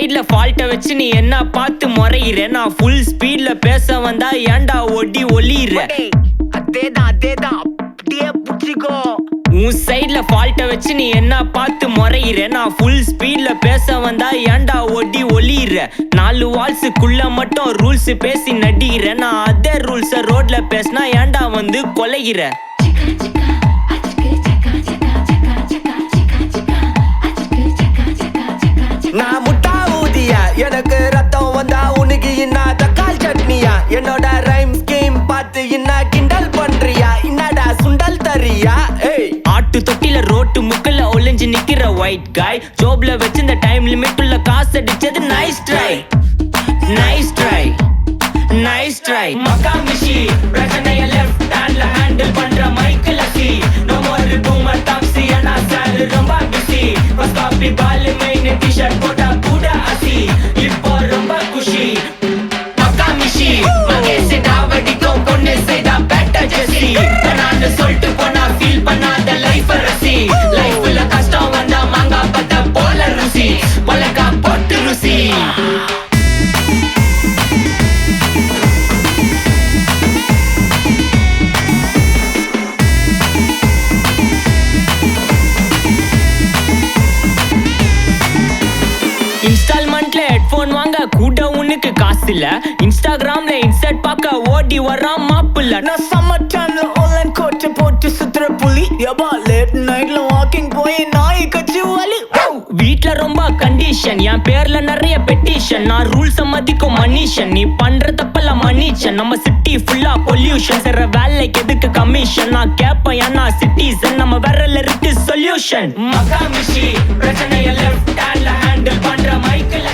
சைடுல ஃபால்ட்ட வச்சு நீ என்ன பார்த்து முறையிற நான் ஃபுல் ஸ்பீட்ல பேச வந்தா ஏன்டா ஒடி ஒளியிற அதேதான் அப்படியே புடிச்சுக்கோ உன் சைடுல ஃபால்ட்ட வச்சு நீ என்ன பார்த்து முறையிற நான் ஃபுல் ஸ்பீட்ல பேச வந்தா ஏன்டா ஒடி ஒளியிற 4 வால்ஸுக்குள்ள மட்டும் ரூல்ஸ் பேசி நடிகிற நான் அதே ரூல்ஸ ரோட்ல பேசினா ஏன்டா வந்து கொலைகிற நான் முட்டா ஊதியா எனக்கு ரத்தம் வந்தா உனக்கு என்ன தக்காளி சட்னியா என்னோட ரைம் ஸ்கீம் பார்த்து என்ன கிண்டல் பண்றியா என்னடா சுண்டல் தரியா ஆட்டு தொட்டில ரோட்டு முக்கல ஒளிஞ்சு நிக்கிற ஒயிட் காய் ஜோப்ல வச்சிருந்த டைம் லிமிட் உள்ள காசு அடிச்சது nice try nice try nice try மக்கா மிஷி பிரச்சனைய லெஃப்ட் ஹேண்ட்ல ஹேண்டில் பண்ற மைக்கேல் அசி no more boomer taxi انا sir ரொம்ப பிஸி பஸ் காப்பி பால் மெயின் டி-ஷர்ட் போட்டா கூட அசி இப்போ ரொம்ப குஷி மக்கா மிஷி மகேஷ் டாவடிக்கும் பொண்ணு செய்தா பெட்டர் ஜெசி நான் சொல்லிட்டு போனா ஃபீல் பண்ணாத லைஃப் ரசி லைஃப்ல கஷ்டம் வந்தா மாங்கா பத்த போல ருசி மலக்கா போட்டு ருசி இன்ஸ்டால்மெண்ட்ல ஹெட்போன் வாங்க கூட உனக்கு காசு இல்ல இன்ஸ்டாகிராம்ல இன்ஸ்டர்ட் பார்க்க ஓடி வரான் மாப்பிள்ள நான் சம்மர் டைம்ல ஆன்லைன் கோட் போட்டு சுத்துற புலி யபா லேட் நைட்ல வாக்கிங் போய் நாய் கச்சி வலி வீட்ல ரொம்ப கண்டிஷன் என் பேர்ல நிறைய பெட்டிஷன் நான் ரூல்ஸ் மதிக்கும் மனுஷன் நீ பண்ற தப்பெல்லாம் மன்னிச்சன் நம்ம சிட்டி ஃபுல்லா பொல்யூஷன் செய்ற வேலைக்கு எதுக்கு கமிஷன் நான் கேப்பேன் ஏன்னா சிட்டிசன் நம்ம விரல்ல இருக்கு சொல்யூஷன் மக்கா மிஷி பிரச்சனைய லெஃப்ட் ஹேண்ட்ல ஹேண்டில் பண்ற மைக்கேல்